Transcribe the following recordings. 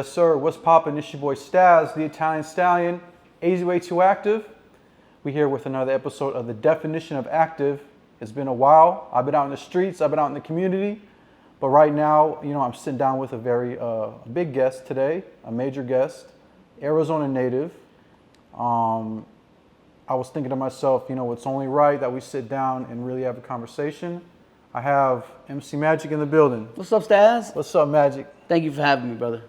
Yes, sir. What's poppin'? It's your boy Staz, the Italian Stallion, AZWay2 Active. We here with another episode of The Definition of Active. It's been a while. I've been out in the streets. I've been out in the community. But right now, I'm sitting down with a very big guest today, a major guest, Arizona native. I was thinking to myself, it's only right that we sit down and really have a conversation. I have MC Magic in the building. What's up, Staz? What's up, Magic? Thank you for having me, brother.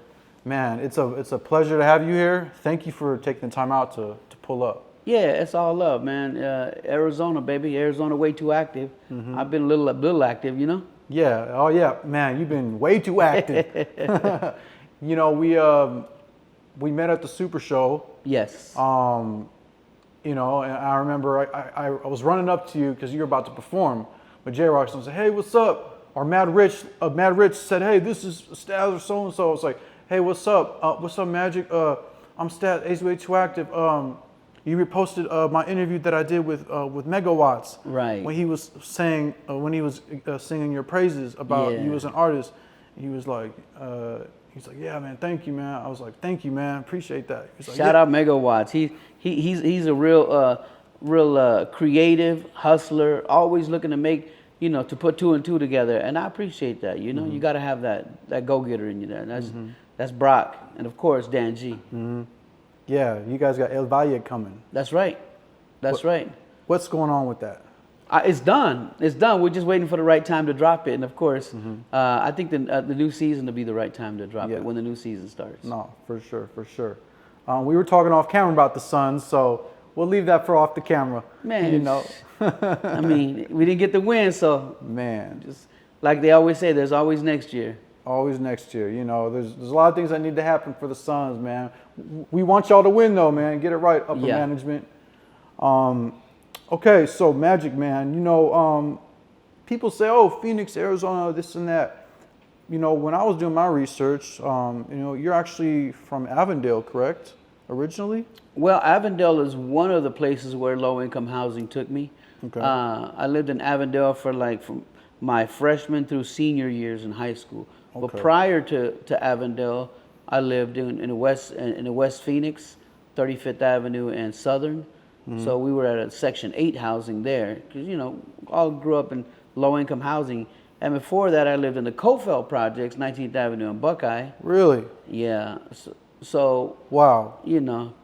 Man, it's a pleasure to have you here. Thank you for taking the time out to pull up. Yeah, it's all love, man. Arizona, baby. Arizona way too active. Mm-hmm. I've been a little active, Yeah. Oh, yeah. Man, you've been way too active. We met at the Super Show. Yes. And I remember I was running up to you because you were about to perform. But J-Rock said, "Hey, what's up?" Or Mad Rich said, "Hey, this is Staz or so and so." I was like, "Hey, what's up? What's up, Magic? I'm Staz, AZWay2 Active. You reposted my interview that I did with Megawatts, right? When he was saying singing your praises about you as an artist. He was like, yeah, man, thank you, man. I was like, thank you, man, appreciate that. He's like, Shout out Megawatts. He's a real creative hustler, always looking to make to put two and two together, and I appreciate that. Mm-hmm. You got to have that go-getter in you there. And that's Brock, and of course Dan G. Mm-hmm. Yeah, you guys got El Valle coming. That's right. Right. What's going on with that? It's done. We're just waiting for the right time to drop it, and of course, I think the new season will be the right time to drop it when the new season starts. No, for sure. We were talking off camera about the Suns, so we'll leave that for off the camera. Man, I mean, we didn't get the win, so man, just like they always say, there's always next year. Always next year. There's a lot of things that need to happen for the Suns, man. We want y'all to win, though, man. Get it right, upper management. Okay, so Magic, man. People say, "Oh, Phoenix, Arizona, this and that." When I was doing my research, you're actually from Avondale, correct? Originally? Well, Avondale is one of the places where low-income housing took me. Okay. I lived in Avondale from my freshman through senior years in high school. Okay. But prior to Avondale, I lived in the West Phoenix, 35th Avenue and Southern. Mm-hmm. So we were at a Section 8 housing there because, all grew up in low-income housing. And before that, I lived in the Cofell Projects, 19th Avenue and Buckeye. Really? Yeah. So wow.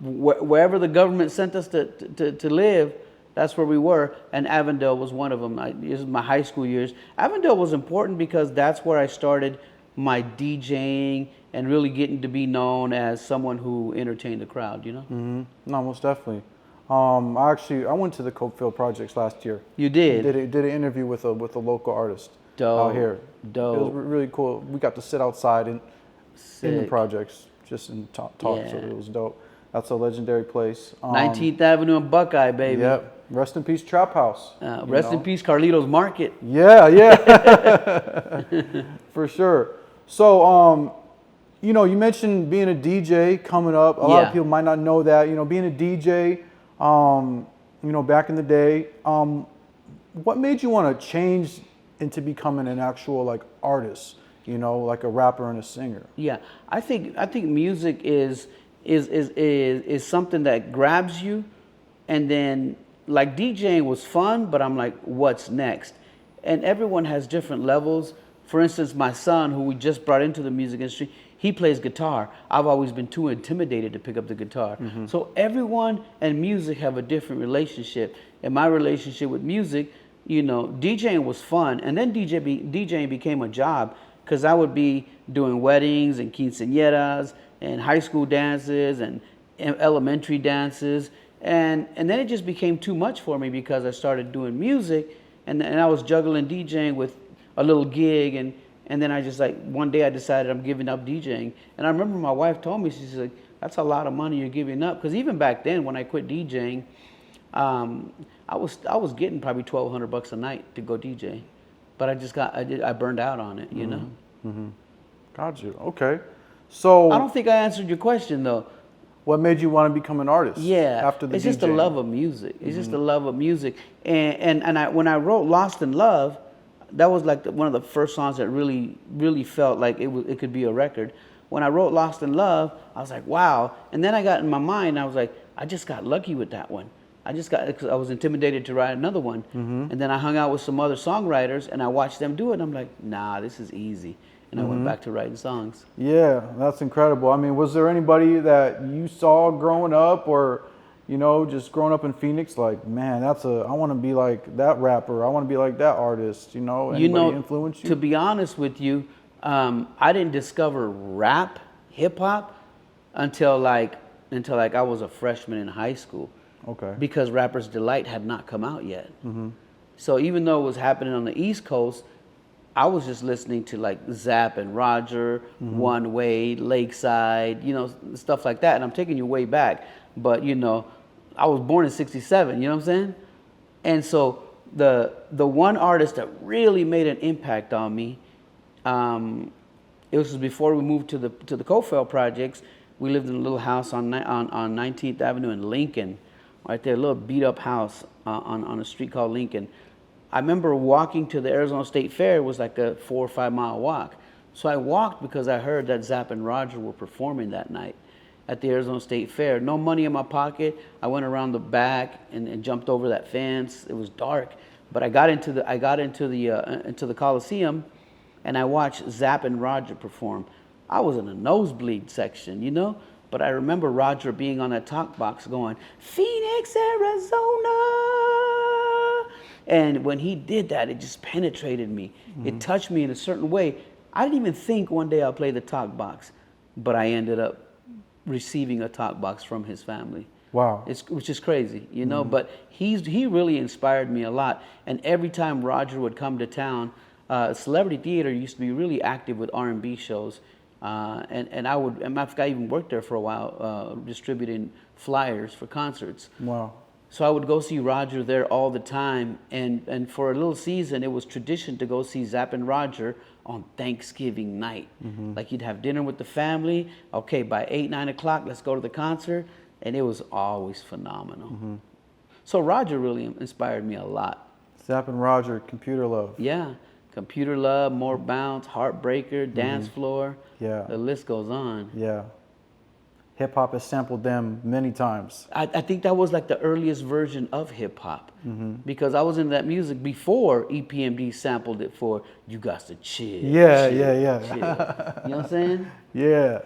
Wherever the government sent us to live, that's where we were. And Avondale was one of them. This is my high school years. Avondale was important because that's where I started my DJing and really getting to be known as someone who entertained the crowd, Mm-hmm. No, most definitely. I went to the Cofell Projects last year. You did? Did an interview with a local artist. Dope. Out here. Dope. It was really cool. We got to sit outside in the projects just and talk. Yeah. So it was dope. That's a legendary place. 19th Avenue and Buckeye, baby. Yep. Rest in peace, Trap House. Rest in peace, Carlitos Market. Yeah. For sure. So, you mentioned being a DJ coming up. A lot of people might not know that. Being a DJ, back in the day. What made you want to change into becoming an actual artist? Like a rapper and a singer. Yeah, I think music is something that grabs you, and then like DJing was fun, but I'm like, what's next? And everyone has different levels. For instance, my son, who we just brought into the music industry, he plays guitar. I've always been too intimidated to pick up the guitar. Mm-hmm. So everyone and music have a different relationship. And my relationship with music, DJing was fun, and then DJing became a job because I would be doing weddings and quinceañeras and high school dances and elementary dances, and then it just became too much for me because I started doing music, and I was juggling DJing with a little gig, and then I just one day I decided I'm giving up DJing. And I remember my wife told me, she's like, "That's a lot of money you're giving up," because even back then when I quit DJing, I was getting probably $1,200 a night to go DJ, but I burned out on it, Mm-hmm. Got you. Okay. So I don't think I answered your question though. What made you want to become an artist? Yeah, after the it's just the DJing? love of music. It's just the love of music, and when I wrote "Lost in Love," that was one of the first songs that really felt like it could be a record. when I wrote Lost in Love, I was like, wow. And then I got in my mind, I was like, I just got lucky with that one. Cause I was intimidated to write another one. And then I hung out with some other songwriters and I watched them do it. And I'm like, nah, this is easy. And I went back to writing songs. Yeah, that's incredible. I mean, was there anybody that you saw growing up, or just growing up in Phoenix, like, man, I want to be like that rapper. I want to be like that artist. Anybody influence you? To be honest with you, I didn't discover rap, hip hop, until like I was a freshman in high school. Okay. Because Rapper's Delight had not come out yet. So even though it was happening on the East Coast, I was just listening to like Zapp and Roger, One Way, Lakeside, stuff like that. And I'm taking you way back, but I was born in '67. You know what I'm saying? And so the one artist that really made an impact on me, it was before we moved to the Cofell projects. We lived in a little house on 19th Avenue in Lincoln, right there, a little beat up house on a street called Lincoln. I remember walking to the Arizona State Fair. It was like a 4 or 5 mile walk. So I walked because I heard that Zapp and Roger were performing that night at the Arizona State Fair. No money in my pocket. I went around the back and jumped over that fence. It was dark, but I got into the Coliseum, and I watched Zapp and Roger perform. I was in a nosebleed section, but I remember Roger being on that talk box going, "Phoenix, Arizona." And when he did that, it just penetrated me. It touched me in a certain way. I didn't even think one day I'll play the talk box, but I ended up receiving a talk box from his family. Wow. Which is crazy, but he really inspired me a lot. And every time Roger would come to town, Celebrity Theater used to be really active with R&B shows. And I even worked there for a while, distributing flyers for concerts. Wow. So I would go see Roger there all the time, and for a little season, it was tradition to go see Zapp and Roger on Thanksgiving night. Like you'd have dinner with the family. Okay, by 8, 9 o'clock, let's go to the concert, and it was always phenomenal. So Roger really inspired me a lot. Zapp and Roger, Computer Love. Yeah, Computer Love, More Bounce, Heartbreaker, Dance Floor. Yeah. The list goes on. Yeah. Hip hop has sampled them many times. I think that was like the earliest version of hip hop, because I was into that music before EPMD sampled it for "You Got to Chill." Yeah. Chill. You know what I'm saying? Yeah.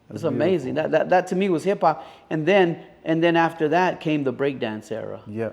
It's amazing. That to me was hip hop, and then after that came the breakdance era. Yeah.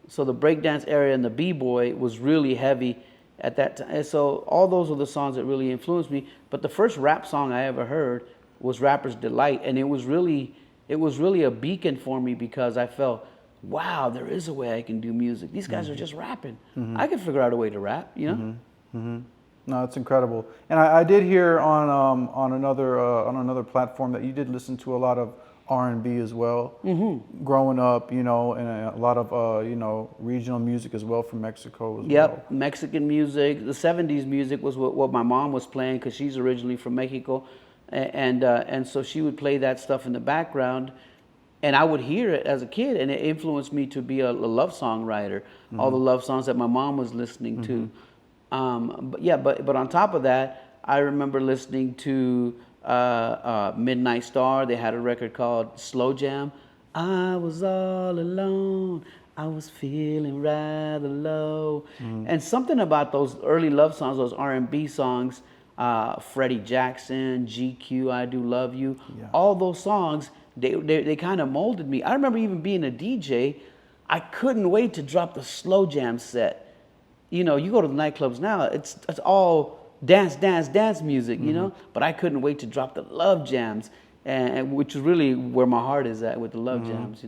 So the breakdance era and the b-boy was really heavy at that time. And so all those are the songs that really influenced me. But the first rap song I ever heard was Rapper's Delight, and it was really a beacon for me, because I felt, wow, there is a way I can do music. These guys are just rapping. I can figure out a way to rap, No, it's incredible. And I did hear on another platform that you did listen to a lot of R&B as well, growing up, and a lot of regional music as well from Mexico as well. Yep, Mexican music. The 70s music was what my mom was playing, because she's originally from Mexico. And so she would play that stuff in the background, and I would hear it as a kid, and it influenced me to be a love song writer. All the love songs that my mom was listening to. But on top of that, I remember listening to Midnight Star. They had a record called Slow Jam. I was all alone. I was feeling rather low. And something about those early love songs, those R&B songs, Freddie Jackson, GQ, I Do Love You, all those songs, they kind of molded me. I remember even being a DJ, I couldn't wait to drop the slow jam set. You go to the nightclubs now, it's all dance music, but I couldn't wait to drop the love jams, and which is really where my heart is at with the love jams,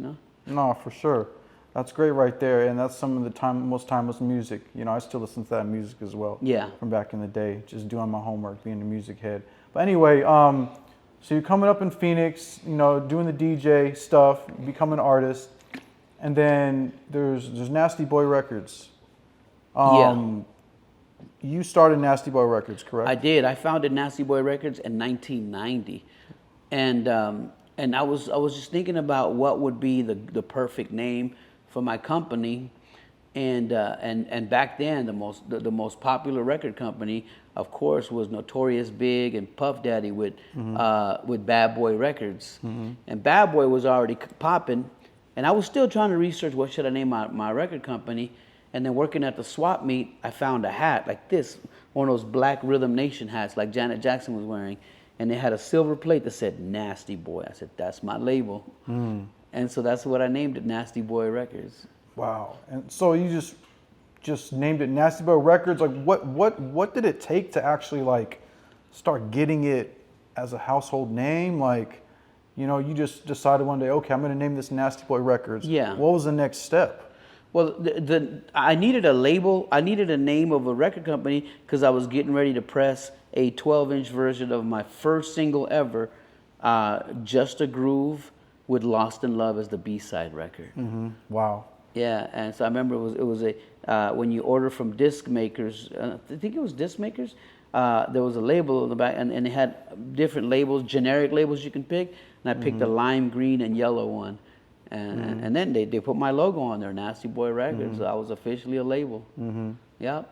No, for sure. That's great right there, and that's some of the most timeless music. I still listen to that music as well. Yeah. From back in the day, just doing my homework, being a music head. But anyway, so you're coming up in Phoenix, doing the DJ stuff, you become an artist, and then there's Nasty Boy Records. You started Nasty Boy Records, correct? I did. I founded Nasty Boy Records in 1990, and I was just thinking about what would be the perfect name for my company, And back then the most popular record company, of course, was Notorious Big and Puff Daddy with Bad Boy Records. And Bad Boy was already popping, and I was still trying to research what should I name my record company. And then working at the swap meet, I found a hat like this, one of those black Rhythm Nation hats like Janet Jackson was wearing, and they had a silver plate that said Nasty Boy. I said, that's my label. And so that's what I named it, Nasty Boy Records. Wow. And so you just named it Nasty Boy Records. Like what did it take to actually like start getting it as a household name? Like, you know, you just decided one day, okay, I'm going to name this Nasty Boy Records. Yeah. What was the next step? Well, I needed a label. I needed a name of a record company because I was getting ready to press a 12-inch version of my first single ever, Just a Groove, with Lost in Love as the B-side record. Wow. Yeah, and so I remember it was a when you order from disc makers, I think it was disc makers, there was a label on the back, and they had different labels, generic labels you can pick, and I picked a lime green and yellow one. And then they put my logo on there, Nasty Boy Records. So I was officially a label. Yeah.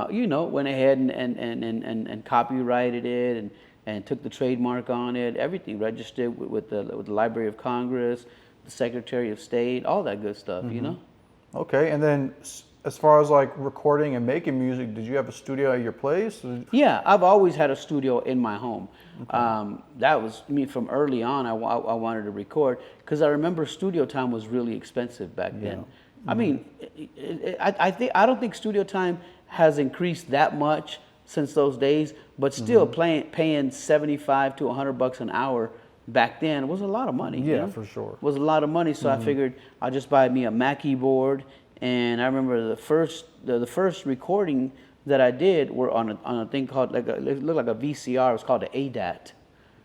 You know, went ahead and copyrighted it and took the trademark on it, everything, registered with the Library of Congress, the Secretary of State, all that good stuff, you know? Okay, and then as far as like recording and making music, did you have a studio at your place? Yeah, I've always had a studio in my home. That was me from early on. I wanted to record because I remember studio time was really expensive back then. I mean, I don't think studio time has increased that much since those days, but still paying $75 to $100 an hour back then was a lot of money. Yeah, you know? for sure. Was a lot of money. So I figured I'll just buy me a Mackie board. And I remember the first recording that I did were on a thing called it looked like a VCR. It was called an ADAT.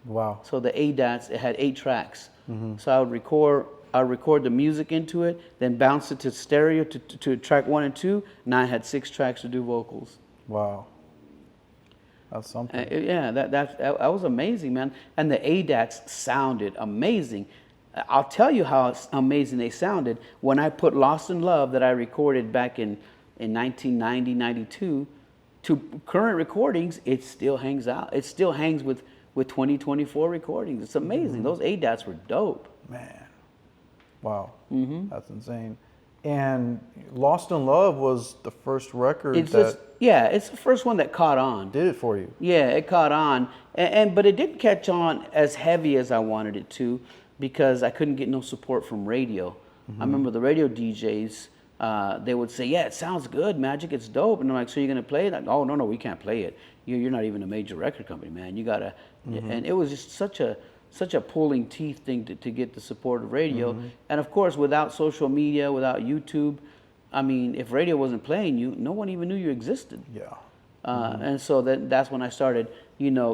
Wow. So the ADATs, it had 8 tracks. So I would record the music into it, then bounce it to stereo to track 1 and 2. And I had 6 tracks to do vocals. Wow. That's something. Yeah, that was amazing, man. And the ADATs sounded amazing. I'll tell you how amazing they sounded when I put Lost in Love that I recorded back in 1990, 92 to current recordings. It still hangs out. It still hangs with 2024 recordings. It's amazing. Those ADATs were dope. Man. Wow. That's insane. And Lost in Love was the first record It's the first one that caught on. did it for you. Yeah, it caught on, but it didn't catch on as heavy as I wanted it to because I couldn't get no support from radio. I remember the radio DJs, they would say, yeah, it sounds good, Magic, it's dope. And I'm like, so you're going to play it? Like, oh, no, we can't play it. You're not even a major record company, man. You got to, and it was just such a pulling teeth thing to get the support of radio. And of course, without social media, without YouTube, I mean, if radio wasn't playing you, no one even knew you existed. Yeah. And so that's when I started,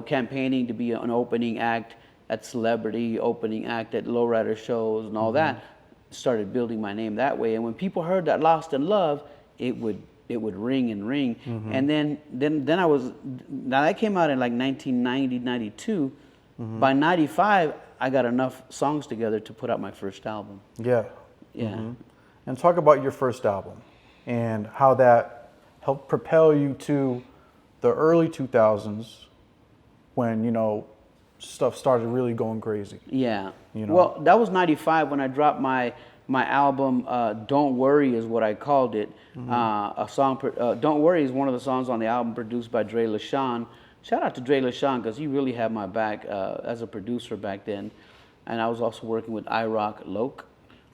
campaigning to be an opening act at celebrity, opening act at lowrider shows and all that. Started building my name that way. And when people heard that Lost in Love, it would ring and ring. And then that came out in like 1990, 92. By 95, I got enough songs together to put out my first album. Yeah. Yeah. And talk about your first album and how that helped propel you to the early 2000s when, stuff started really going crazy. Yeah. You know? Well, that was 95 when I dropped my album, Don't Worry is what I called it. Don't Worry is one of the songs on the album produced by Dre LaShawn. Shout out to Dre LaShawn because he really had my back as a producer back then. And I was also working with iRock Loke.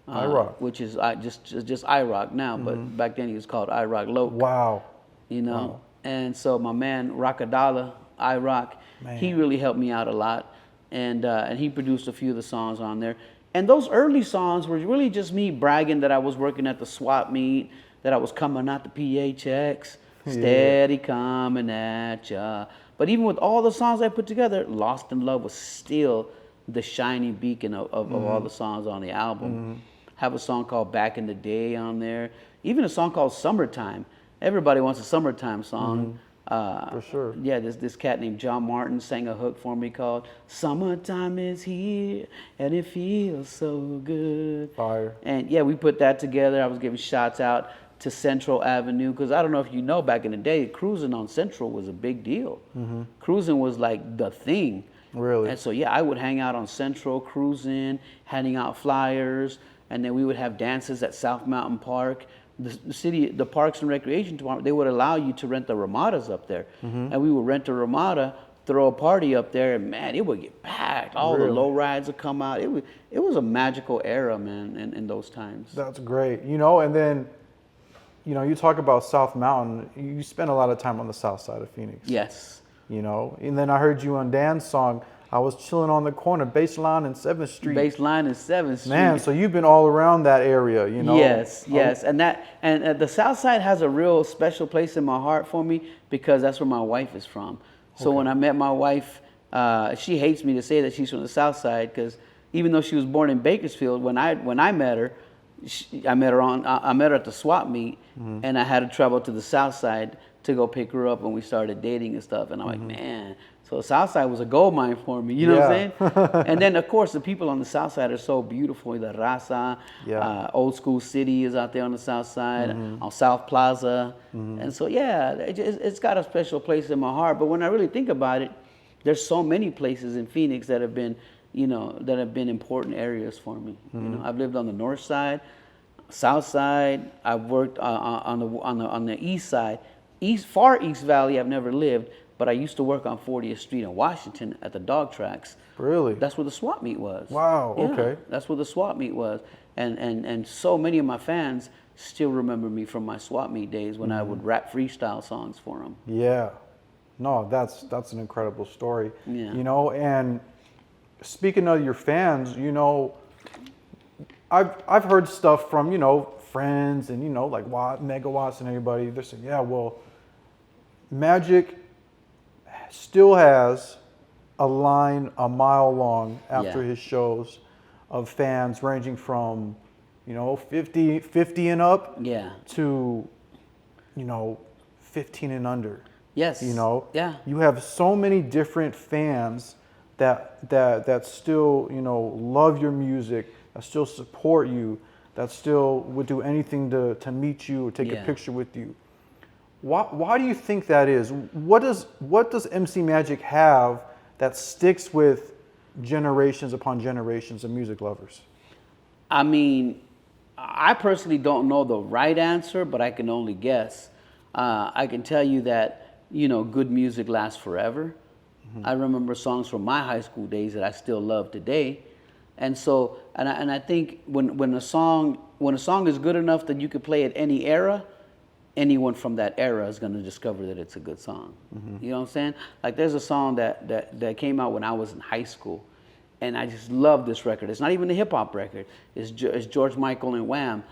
iRock. Which is just iRock now, but back then he was called iRock Loke. Wow. Wow. And so my man Rockadala, iRock, he really helped me out a lot, and he produced a few of the songs on there. And those early songs were really just me bragging that I was working at the swap meet, that I was coming out the PHX, steady coming at ya. But even with all the songs I put together, Lost in Love was still the shining beacon of all the songs on the album. Have a song called Back in the Day on there. Even a song called Summertime. Everybody wants a summertime song. For sure. Yeah, this cat named John Martin sang a hook for me called Summertime is Here and It Feels So Good. Fire. And yeah, we put that together. I was giving shots out to Central Avenue, because I don't know if you know, back in the day, cruising on Central was a big deal. Cruising was like the thing. Really? And so yeah, I would hang out on Central, cruising, handing out flyers, and then we would have dances at South Mountain Park. The city, the Parks and Recreation Department, they would allow you to rent the Ramadas up there, and we would rent a Ramada, throw a party up there, and man, it would get packed. All the low rides would come out. It was a magical era, man, in those times. That's great. You know, and then, you know, you talk about South Mountain. You spend a lot of time on the south side of Phoenix. Yes. You know, and then I heard you on Dan's song. I was chilling on the corner, Baseline and 7th Street. Baseline and 7th Street. Man, so you've been all around that area, you know. Yes, and the South Side has a real special place in my heart for me, because that's where my wife is from. So when I met my wife, she hates me to say that she's from the South Side, because even though she was born in Bakersfield, when I met her, I met her at the swap meet, and I had to travel to the South Side to go pick her up, and we started dating and stuff. And I'm like, man, so the South Side was a gold mine for me. You know what I'm saying? And then of course the people on the South Side are so beautiful. The Raza, Old School City is out there on the South Side, on South Plaza, and so yeah, it's got a special place in my heart. But when I really think about it, there's so many places in Phoenix that have been, you know, that have been important areas for me. You know, I've lived on the North Side, South Side. I've worked on the East Side. Far East Valley, I've never lived, but I used to work on 40th Street in Washington at the dog tracks. Really? That's where the swap meet was. Wow, Yeah, okay. that's where the swap meet was. And so many of my fans still remember me from my swap meet days when I would rap freestyle songs for them. Yeah. No, that's an incredible story. Yeah. You know, and speaking of your fans, you know, I've heard stuff from, you know, friends and, you know, like Megawatts and everybody. They're saying, yeah, well, Magic still has a line a mile long after his shows of fans ranging from, you know, 50 and up to, you know, 15 and under. Yes. You know, Yeah. you have so many different fans that still, you know, love your music, that still support you, that still would do anything to meet you or take a picture with you. Why do you think that is? What does MC Magic have that sticks with generations upon generations of music lovers? I mean, I personally don't know the right answer, but I can only guess. I can tell you that, you know, good music lasts forever. I remember songs from my high school days that I still love today. And so, and I think when a song is good enough that you could play at any era, anyone from that era is going to discover that it's a good song. You know what I'm saying? Like, there's a song that came out when I was in high school, and I just love this record. It's not even a hip hop record. It's George Michael and Wham,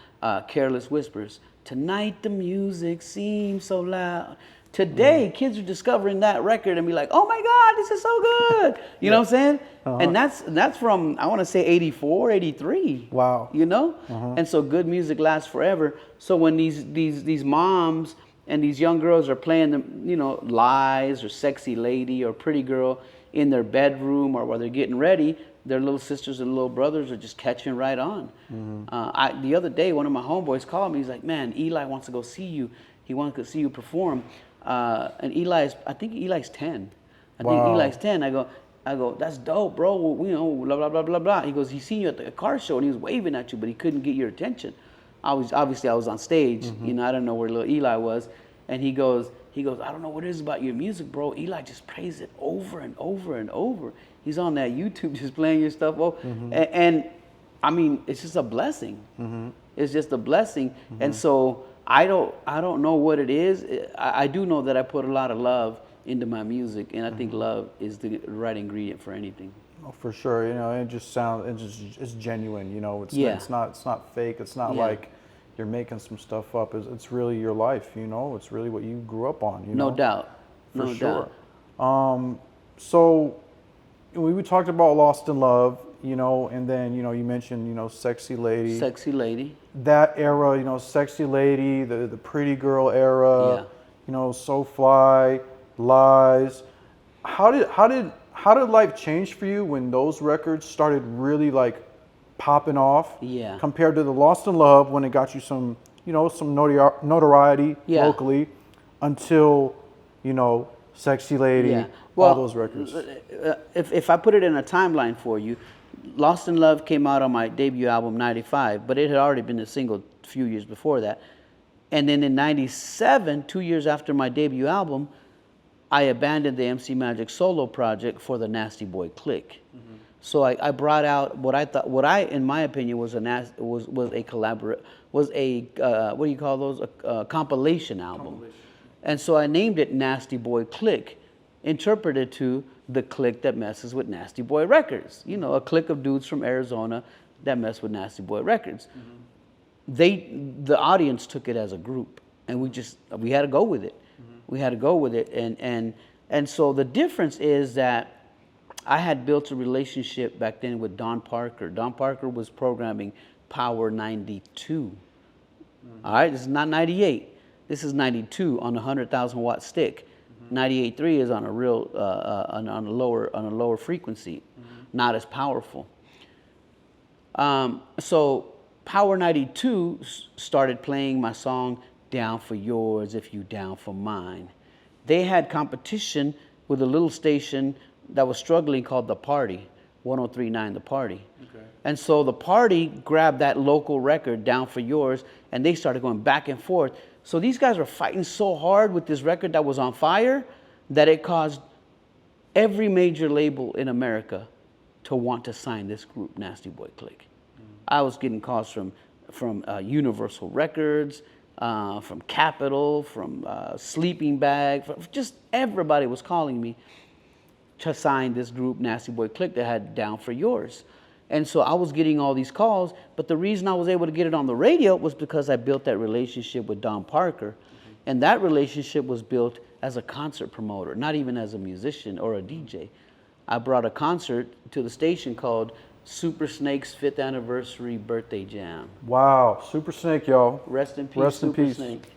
Careless Whispers. Tonight the music seems so loud. Today, kids are discovering that record and be like, oh my God, this is so good. You know what I'm saying? And that's from, I want to say 84, 83. Wow. You know? And so good music lasts forever. So when these moms and these young girls are playing the, you know, Lies or Sexy Lady or Pretty Girl in their bedroom or while they're getting ready, their little sisters and little brothers are just catching right on. The other day, one of my homeboys called me. He's like, man, Eli wants to go see you. He wants to see you perform. And I think Eli's 10. I think Eli's 10. I go, that's dope, bro. You know, blah, blah, blah, blah, blah. He goes, he's seen you at the car show and he was waving at you, but he couldn't get your attention. Obviously I was on stage, you know, I don't know where little Eli was. And he goes, I don't know what it is about your music, bro. Eli just plays it over and over and over. He's on that YouTube just playing your stuff over. And I mean, it's just a blessing. It's just a blessing. And so I don't know what it is. I do know that I put a lot of love into my music, and I think love is the right ingredient for anything. Oh, for sure. You know, it's genuine. You know, it's not fake. It's not like you're making some stuff up. It's really your life. You know, it's really what you grew up on. You know, no doubt. For sure. So we talked about Lost in Love. You know, and then, you know, you mentioned, you know, Sexy Lady. Sexy Lady. That era, you know, Sexy Lady, the Pretty Girl era, you know, So Fly, Lies. How did life change for you when those records started really like popping off? Yeah. Compared to the Lost in Love when it got you some you know, some notoriety Yeah. locally until, you know, Sexy Lady, Yeah. all those records. If I put it in a timeline for you, Lost in Love came out on my debut album, 95, but it had already been a single a few years before that. And then in 97, 2 years after my debut album, I abandoned the MC Magic solo project for the Nasty Boy Clique. So I brought out what I in my opinion was a what do you call those, a compilation album. And so I named it Nasty Boy Clique, interpreted to the clique that messes with Nasty Boy Records. You know, a clique of dudes from Arizona that mess with Nasty Boy Records. The audience took it as a group, and we had to go with it. We had to go with it, and so the difference is that I had built a relationship back then with Don Parker. Don Parker was programming Power 92. All right, this is not 98. This is 92 on a 100,000 watt stick. 98.3 is on a real on a lower frequency, not as powerful. So Power 92 started playing my song "Down for Yours If You Down for Mine." They had competition with a little station that was struggling called The Party, 103.9 The Party. Okay. And so The Party grabbed that local record, "Down for Yours," and they started going back and forth. So these guys were fighting so hard with this record that was on fire that it caused every major label in America to want to sign this group, Nasty Boy Clique. I was getting calls from Universal Records, from Capitol, from Sleeping Bag, just everybody was calling me to sign this group, Nasty Boy Clique, that had "Down for Yours." And so I was getting all these calls, but the reason I was able to get it on the radio was because I built that relationship with Don Parker. And that relationship was built as a concert promoter, not even as a musician or a DJ. I brought a concert to the station called Super Snake's 5th Anniversary Birthday Jam. Wow, Super Snake, y'all. Rest in peace, Rest in Super peace. Snake.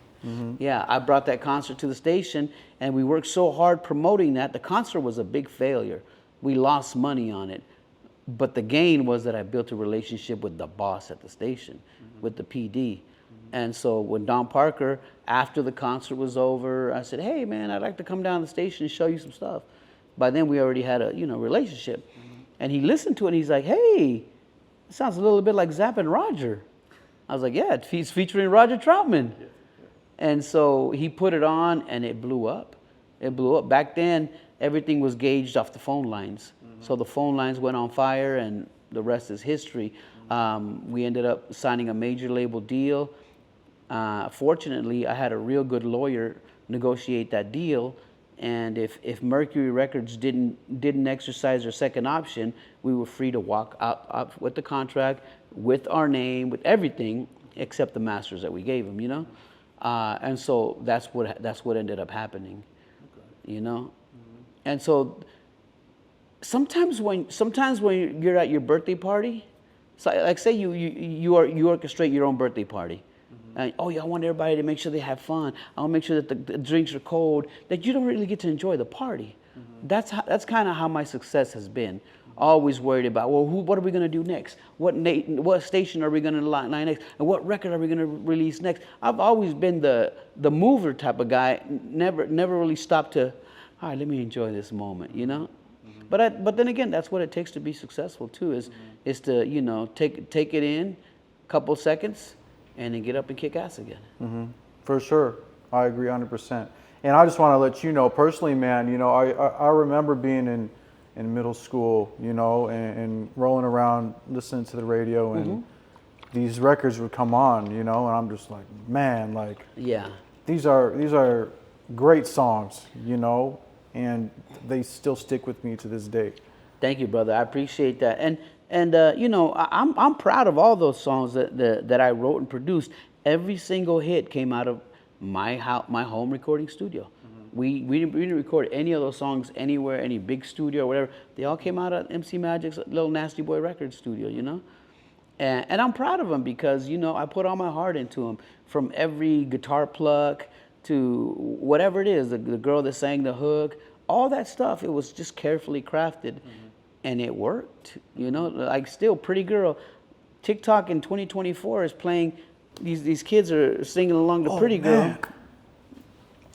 Yeah, I brought that concert to the station, and we worked so hard promoting that. The concert was a big failure. We lost money on it. But the gain was that I built a relationship with the boss at the station, with the PD. And so when Don Parker, after the concert was over, I said, "Hey man, I'd like to come down to the station and show you some stuff." By then we already had a relationship. And he listened to it and he's like, "Hey, it sounds a little bit like Zapp and Roger." I was like, "Yeah, he's featuring Roger Troutman." And so he put it on and it blew up. It blew up. Back then, everything was gauged off the phone lines. So the phone lines went on fire and the rest is history. We ended up signing a major label deal. Fortunately, I had a real good lawyer negotiate that deal. And if Mercury Records didn't exercise their second option, we were free to walk out with the contract, with our name, with everything, except the masters that we gave them, and so that's what ended up happening, And so sometimes when you're at your birthday party, so like say you orchestrate your own birthday party. And, I want everybody to make sure they have fun. I want to make sure that the drinks are cold, that you don't really get to enjoy the party. That's kind of how my success has been. Always worried about, what are we going to do next? What station are we going to line next? And what record are we going to release next? I've always been the mover type of guy. Never really stopped to, all right, let me enjoy this moment, But then again, that's what it takes to be successful too. Is to take it in, couple seconds, and then get up and kick ass again. For sure. I agree 100%. And I just want to let you know, personally, man, I remember being in middle school, and rolling around listening to the radio, and these records would come on, and I'm just like, man, like, yeah, these are great songs, and they still stick with me to this day. Thank you, brother. I appreciate that. And I'm proud of all those songs that I wrote and produced. Every single hit came out of my home recording studio. We didn't record any of those songs anywhere, any big studio or whatever. They all came out of MC Magic's little Nasty Boy Records studio, And I'm proud of them because, I put all my heart into them. From every guitar pluck to whatever it is, the girl that sang the hook, all that stuff, it was just carefully crafted. And it worked, like still Pretty Girl. TikTok in 2024 is playing these kids are singing along to Oh, Pretty Girl. man.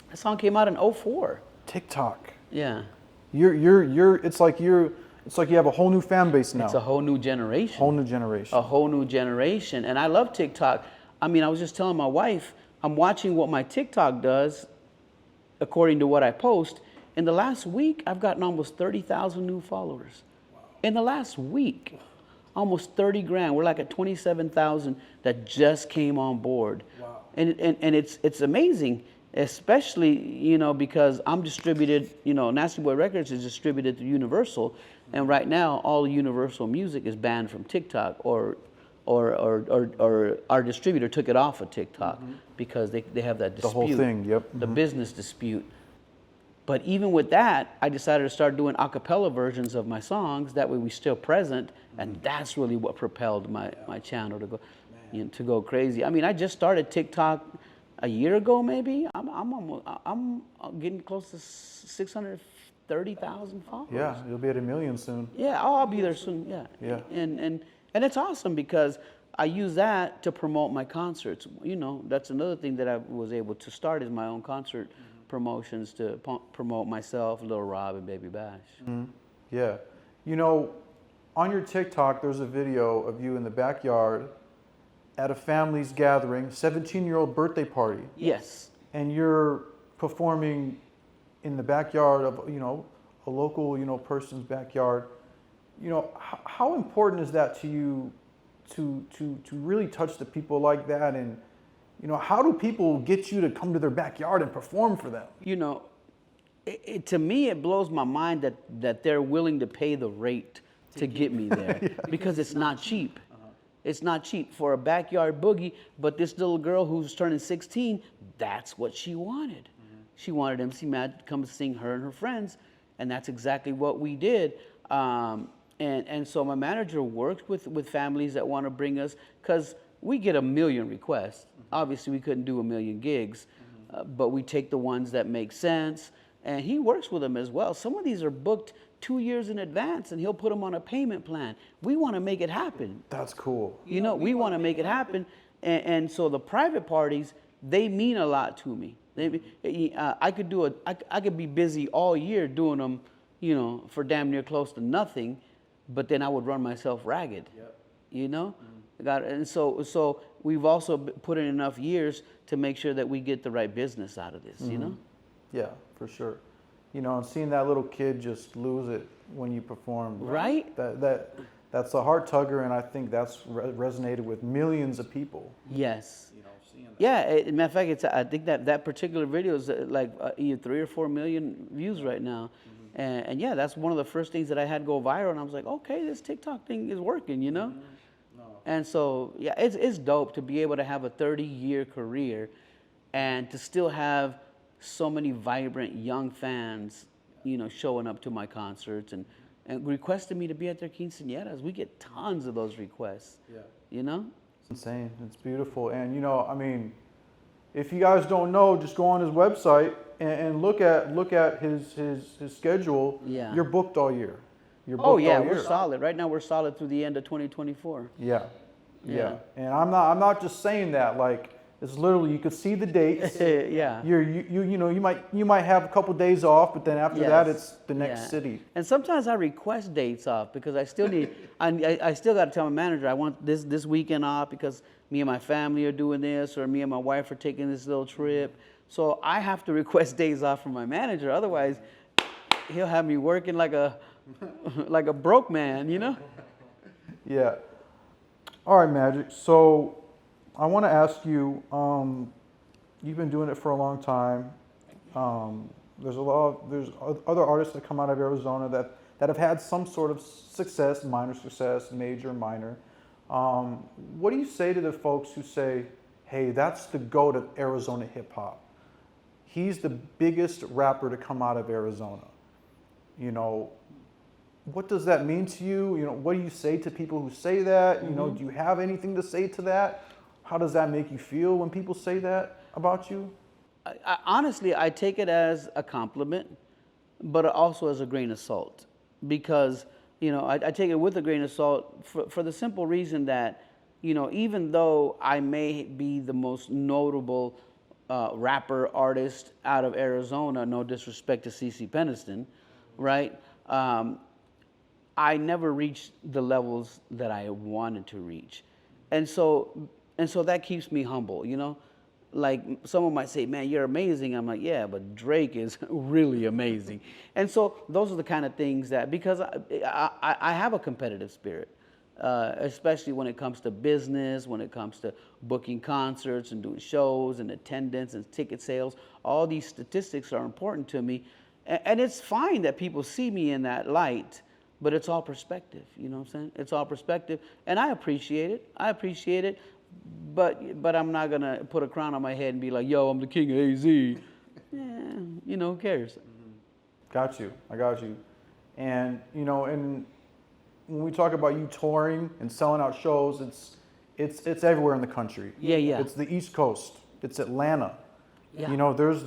That song came out in '04. TikTok. Yeah. It's like you have a whole new fan base now. It's a whole new generation. whole new generation. A whole new generation. And I love TikTok. I mean, I was just telling my wife, I'm watching what my TikTok does according to what I post. In the last week, I've gotten almost 30,000 new followers. Wow. In the last week, almost 30 grand. We're like at 27,000 that just came on board. Wow. And it's amazing, especially, you know, because I'm distributed, you know, Nasty Boy Records is distributed through Universal. And right now, all Universal music is banned from TikTok, or our distributor took it off of TikTok because they have that dispute. The whole thing, yep. The business dispute. But even with that, I decided to start doing a cappella versions of my songs. That way we're still present, and that's really what propelled my channel to go, you know, to go crazy. I mean, I just started TikTok a year ago, maybe. I'm getting close to 630,000 followers. Yeah, you'll be at 1 million soon. Yeah, I'll be there soon. Yeah. Yeah. And it's awesome because I use that to promote my concerts. You know, that's another thing that I was able to start is my own concert promotions to promote myself, Lil Rob, and Baby Bash. Yeah. You know, on your TikTok, there's a video of you in the backyard at a family's gathering, 17-year-old birthday party. Yes. And you're performing in the backyard of, you know, a local, you know, person's backyard. You know, how important is that to you to really touch the people like that? And, you know, how do people get you to come to their backyard and perform for them? You know, to me, it blows my mind that they're willing to pay the rate to get me there because it's not cheap. It's not cheap for a backyard boogie, but this little girl who's turning 16, that's what she wanted. She wanted MC Mad to come sing, her and her friends, and that's exactly what we did. And so my manager worked with families that want to bring us, because we get 1 million requests. Obviously, we couldn't do 1 million gigs, but we take the ones that make sense, and he works with them as well. Some of these are booked 2 years in advance, and he'll put them on a payment plan. We want to make it happen. That's cool. You know, we want to make it happen, and so the private parties, they mean a lot to me. I could be busy all year doing them, you know, for damn near close to nothing, but then I would run myself ragged. Yep. You know, and so we've also put in enough years to make sure that we get the right business out of this. You know. Yeah, for sure. You know, and seeing that little kid just lose it when you perform, right? That's a heart tugger, and I think that's resonated with millions of people. Yes. You know, seeing that. Yeah, matter of fact, I think that particular video is like either 3 or 4 million views right now, and yeah, that's one of the first things that I had go viral, and I was like, okay, this TikTok thing is working, you know. And so yeah, it's dope to be able to have a 30-year career, and to still have so many vibrant young fans, you know, showing up to my concerts and requesting me to be at their quinceañeras. We get tons of those requests. Yeah. You know? It's insane. It's beautiful. And, you know, I mean, if you guys don't know, just go on his website and look at his schedule. Yeah. You're booked all year. You're booked all year. We're solid. Right now we're solid through the end of 2024. Yeah. And I'm not just saying that, like, it's literally, you could see the dates. Yeah. You know, you might have a couple days off, but then after that, it's the next city. And sometimes I request dates off because I still need. I still got to tell my manager I want this weekend off because me and my family are doing this, or me and my wife are taking this little trip. So I have to request days off from my manager. Otherwise, he'll have me working like a broke man, you know. Yeah. All right, Magic. So I want to ask you, you've been doing it for a long time. There's other artists that come out of Arizona that have had some sort of success, minor success, major, minor. What do you say to the folks who say, hey, that's the GOAT of Arizona hip hop? He's the biggest rapper to come out of Arizona. You know, what does that mean to you? You know, what do you say to people who say that? You know, do you have anything to say to that? How does that make you feel when people say that about you? Honestly, I take it as a compliment, but also as a grain of salt. Because, you know, I take it with a grain of salt for the simple reason that you know, even though I may be the most notable rapper artist out of Arizona, no disrespect to CeCe Peniston, right? I never reached the levels that I wanted to reach, and so that keeps me humble, you know. Like someone might say, "Man, you're amazing." I'm like, "Yeah, but Drake is really amazing," and so those are the kind of things that, because I have a competitive spirit, especially when it comes to business, when it comes to booking concerts and doing shows and attendance and ticket sales. All these statistics are important to me, and it's fine that people see me in that light. But it's all perspective, you know what I'm saying? It's all perspective, and I appreciate it. I appreciate it, but I'm not gonna put a crown on my head and be like, "Yo, I'm the king of AZ." Yeah, you know, who cares? Got you. I got you. And you know, and when we talk about you touring and selling out shows, it's everywhere in the country. Yeah, yeah. It's the East Coast. It's Atlanta. Yeah. You know, there's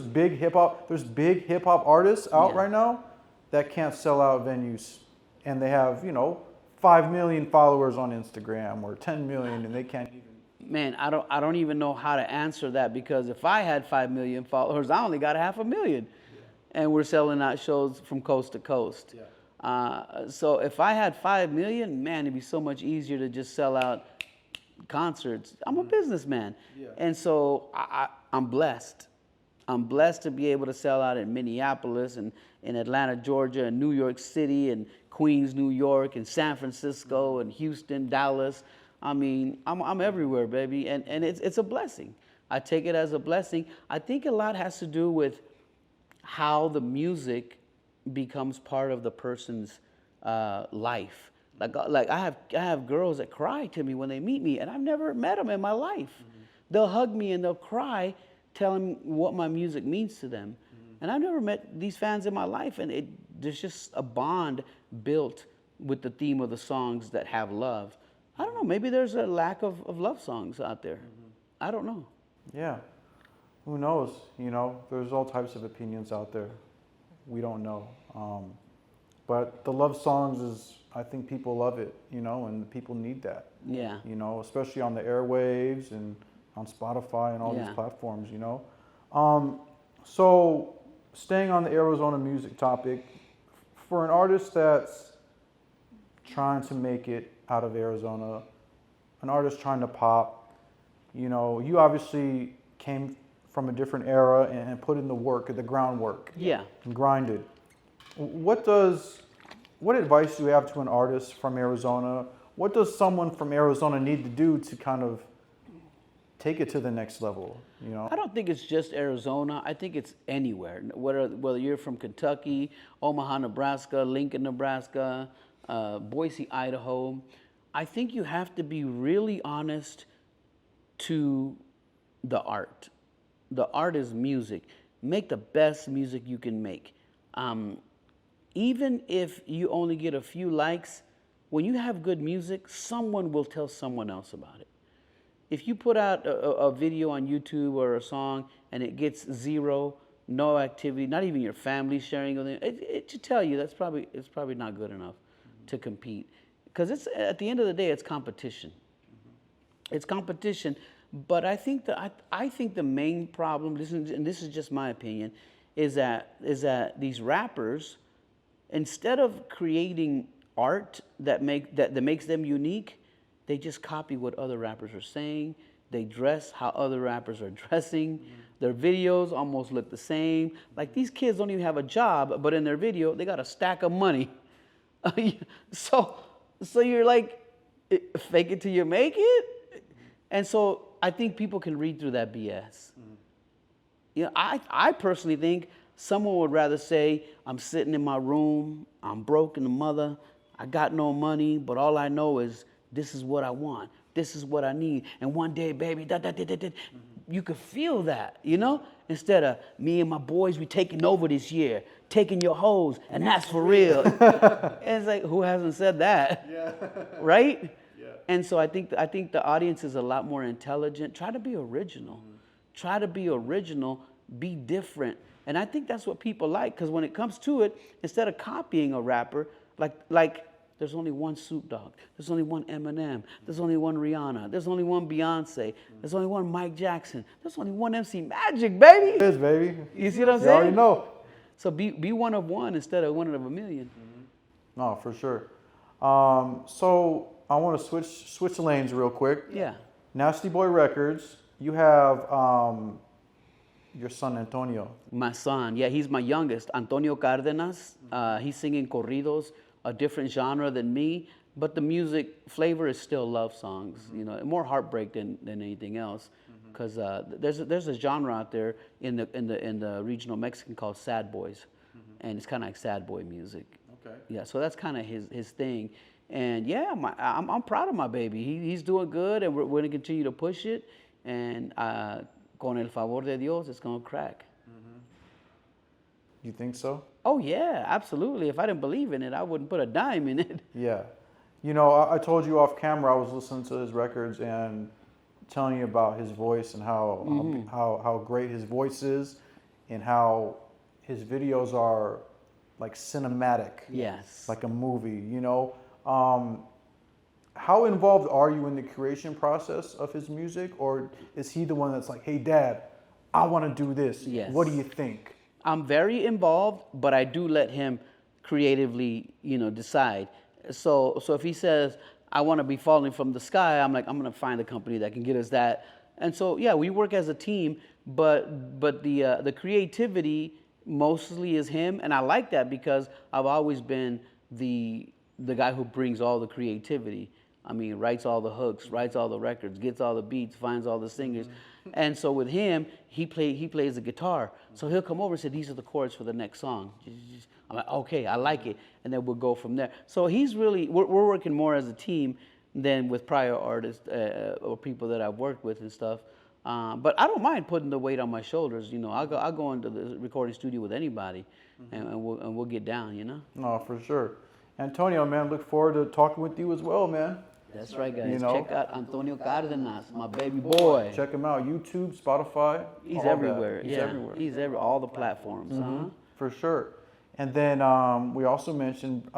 big hip hop artists out Yeah. right now that can't sell out venues, and they have, you know, 5 million followers on Instagram or 10 million, and they can't even. Man, I don't even know how to answer that, because if I had 5 million followers, I only got 500,000, and we're selling out shows from coast to coast. So if I had 5 million, man, it'd be so much easier to just sell out concerts. I'm a businessman, and so I'm blessed. I'm blessed to be able to sell out in Minneapolis and in Atlanta, Georgia, and New York City, and Queens, New York, and San Francisco, and Houston, Dallas. I mean, I'm everywhere, baby, and it's a blessing. I take it as a blessing. I think a lot has to do with how the music becomes part of the person's life. Like I have girls that cry to me when they meet me, and I've never met them in my life. They'll hug me and they'll cry, telling me what my music means to them. And I've never met these fans in my life, and there's just a bond built with the theme of the songs that have love. I don't know, maybe there's a lack of love songs out there. I don't know. Yeah, who knows? You know, there's all types of opinions out there. We don't know. But the love songs is, I think people love it, you know, and people need that. Yeah. You know, especially on the airwaves and on Spotify and all Yeah. these platforms, you know. So staying on the Arizona music topic, for an artist that's trying to make it out of Arizona, an artist trying to pop, you know, you obviously came from a different era and put in the work, the groundwork, Yeah. and grinded. What advice do you have to an artist from Arizona? What does someone from Arizona need to do to kind of take it to the next level, you know? I don't think it's just Arizona. I think it's anywhere. Whether you're from Kentucky, Omaha, Nebraska, Lincoln, Nebraska, Boise, Idaho, I think you have to be really honest to the art. The art is music. Make the best music you can make. Even if you only get a few likes, when you have good music, someone will tell someone else about it. If you put out a video on YouTube or a song and it gets zero, no activity, not even your family sharing with it should tell you it's probably not good enough to compete. Because it's, at the end of the day, it's competition. It's competition. But I think the main problem, and this is just my opinion, is that these rappers, instead of creating art that makes them unique, they just copy what other rappers are saying. They dress how other rappers are dressing. Their videos almost look the same. Like, these kids don't even have a job, but in their video, they got a stack of money. So you're like, fake it till you make it? And so I think people can read through that BS. You know, I personally think someone would rather say, I'm sitting in my room, I'm broke in the mother, I got no money, but all I know is this is what I want. This is what I need. And one day, baby, you could feel that, you know? Instead of me and my boys, we taking over this year, taking your hoes, and that's for real. And it's like, who hasn't said that? Yeah. Right? Yeah. And so I think the audience is a lot more intelligent. Try to be original. Try to be original, be different. And I think that's what people like, because when it comes to it, instead of copying a rapper, like there's only one Snoop Dogg. There's only one Eminem. There's only one Rihanna. There's only one Beyonce. There's only one Mike Jackson. There's only one MC Magic, baby. It is, baby. You see what I'm You saying? already know. So be one of one instead of one of a million. No, for sure. So I want to switch lanes real quick. Yeah. Nasty Boy Records. You have your son Antonio. My son, yeah, he's my youngest, Antonio Cardenas. He's singing corridos, a different genre than me, but the music flavor is still love songs. You know, more heartbreak than anything else, because there's a genre out there in the regional Mexican called sad boys, and it's kind of like sad boy music. Okay. Yeah, so that's kind of his thing. And yeah, I'm proud of my baby. He's doing good, and we're going to continue to push it. And con el favor de Dios, it's going to crack. You think so? Oh, yeah, absolutely. If I didn't believe in it, I wouldn't put a dime in it. Yeah. You know, I told you off camera, I was listening to his records and telling you about his voice and how great his voice is and how his videos are like cinematic. Yes. Like a movie, you know. How involved are you in the creation process of his music, or is he the one that's like, hey, Dad, I want to do this. Yes. What do you think? I'm very involved, but I do let him creatively, decide. So if he says, I want to be falling from the sky, I'm like, I'm going to find a company that can get us that. And so, yeah, we work as a team, but the creativity mostly is him. And I like that because I've always been the guy who brings all the creativity. I mean, writes all the hooks, writes all the records, gets all the beats, finds all the singers. And so with him, he plays the guitar. So he'll come over and say, these are the chords for the next song. I'm like, okay, I like it. And then we'll go from there. So we're working more as a team than with prior artists or people that I've worked with and stuff. But I don't mind putting the weight on my shoulders. I'll go into the recording studio with anybody and we'll get down, No, for sure. Antonio, man, look forward to talking with you as well, man. That's right, guys. You know? Check out Antonio Cardenas, my baby boy. Check him out. YouTube, Spotify. He's all everywhere. that. He's Yeah. everywhere. He's all the platforms. For sure. And then we also mentioned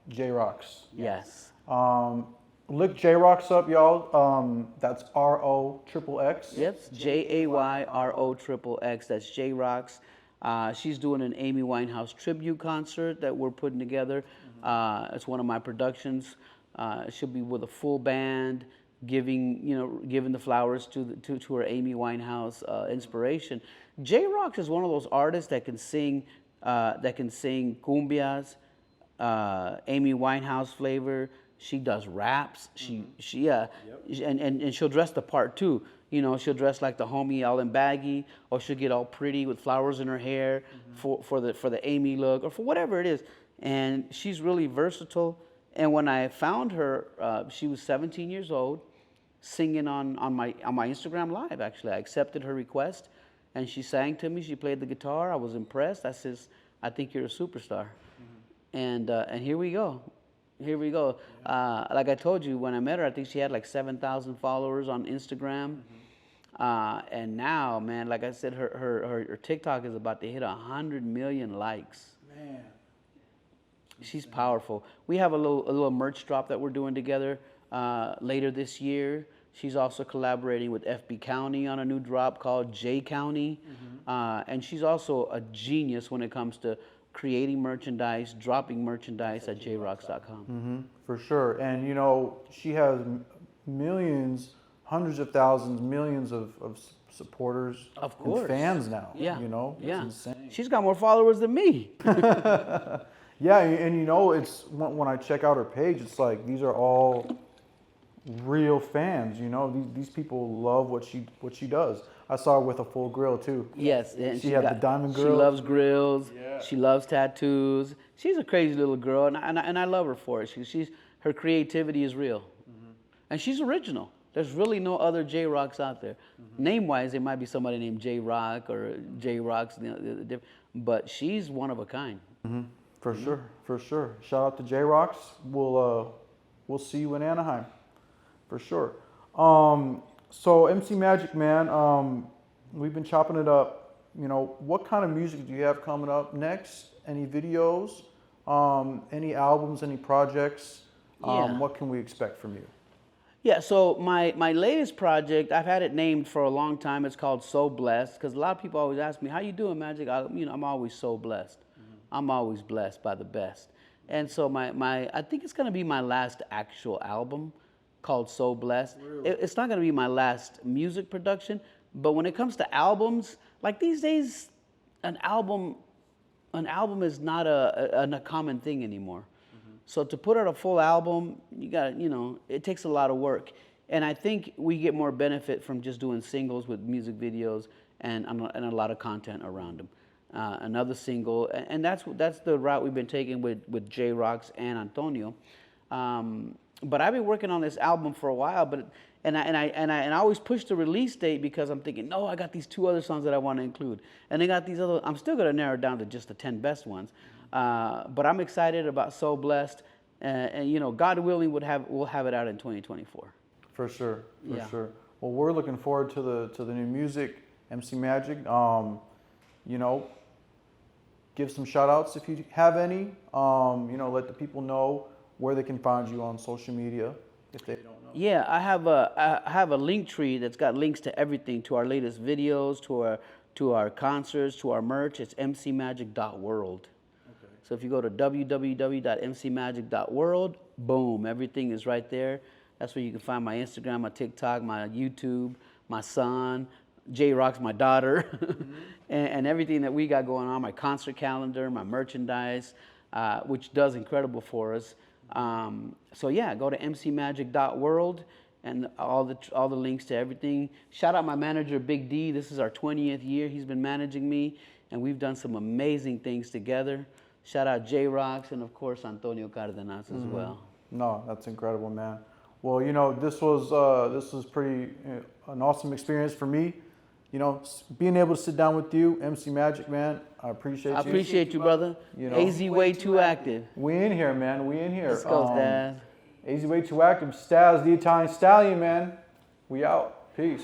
J-Rocks. Yes. Look J-Rocks up, y'all. That's ROXXX. Yep. JAYROXXX. That's J-Rocks. She's doing an Amy Winehouse tribute concert that we're putting together. It's one of my productions. She'll be with a full band, giving the flowers to her Amy Winehouse inspiration. J-Rocks is one of those artists that can sing cumbias, Amy Winehouse flavor. She does raps. And she'll dress the part too. She'll dress like the homie all in baggy, or she'll get all pretty with flowers in her hair for the Amy look, or for whatever it is. And she's really versatile. And when I found her, she was 17 years old, singing on my Instagram Live. Actually, I accepted her request, and she sang to me. She played the guitar. I was impressed. I says, "I think you're a superstar." And here we go. Here we go. Like I told you, when I met her, I think she had like 7,000 followers on Instagram. And now, man, like I said, her TikTok is about to hit 100 million likes. Man. She's powerful. We have a little merch drop that we're doing together later this year. She's also collaborating with FB County on a new drop called J County. And she's also a genius when it comes to creating merchandise, dropping merchandise at jrocks.com. For sure. And, she has millions, hundreds of thousands, millions of supporters Of course. and fans now. Yeah. It's insane. She's got more followers than me. Yeah, and it's when I check out her page, it's like these are all real fans. These people love what she does. I saw her with a full grill too. Yes, and she had the diamond grill. She loves grills. Yeah. She loves tattoos. She's a crazy little girl, and I love her for it. Her creativity is real, and she's original. There's really no other J-Rocks out there. Name-wise, there might be somebody named J-Rock or J-Rocks, but she's one of a kind. For sure. Shout out to J-Rocks. We'll see you in Anaheim, for sure. So MC Magic, man, we've been chopping it up. What kind of music do you have coming up next? Any videos? Any albums, any projects? Yeah. What can we expect from you? Yeah, so my latest project, I've had it named for a long time. It's called So Blessed, because a lot of people always ask me, how you doing, Magic? I'm always so blessed. I'm always blessed by the best. And so I think it's going to be my last actual album called So Blessed. Really? It's not going to be my last music production, but when it comes to albums, like these days, an album is not a common thing anymore. So to put out a full album, it takes a lot of work. And I think we get more benefit from just doing singles with music videos and a lot of content around them. Another single, and that's the route we've been taking with J Rocks and Antonio. But I've been working on this album for a while, and I always push the release date because I'm thinking, no, I got these 2 other songs that I want to include, and I got these other. I'm still gonna narrow it down to just the 10 best ones. But I'm excited about So Blessed, and God willing, we'll have it out in 2024. For sure, for Yeah. sure. Well, we're looking forward to the new music, MC Magic. Give some shout outs if you have any. Let the people know where they can find you on social media if they don't know. Yeah, I have a link tree that's got links to everything, to our latest videos, to our concerts, to our merch. It's mcmagic.world. Okay. So if you go to www.mcmagic.world, boom, everything is right there. That's where you can find my Instagram, my TikTok, my YouTube, my son, J Rock's my daughter, and everything that we got going on, my concert calendar, my merchandise, which does incredible for us. So yeah, go to mcmagic.world and all the links to everything. Shout out my manager, Big D. This is our 20th year. He's been managing me, and we've done some amazing things together. Shout out J Rocks and of course Antonio Cardenas as well. No, that's incredible, man. Well, this was pretty an awesome experience for me. Being able to sit down with you, MC Magic, man. I appreciate you. I appreciate you, brother. AZ Way Too Active. We in here, man. We in here. Let's go, Dad. AZ Way Too Active. Staz, the Italian Stallion, man. We out. Peace.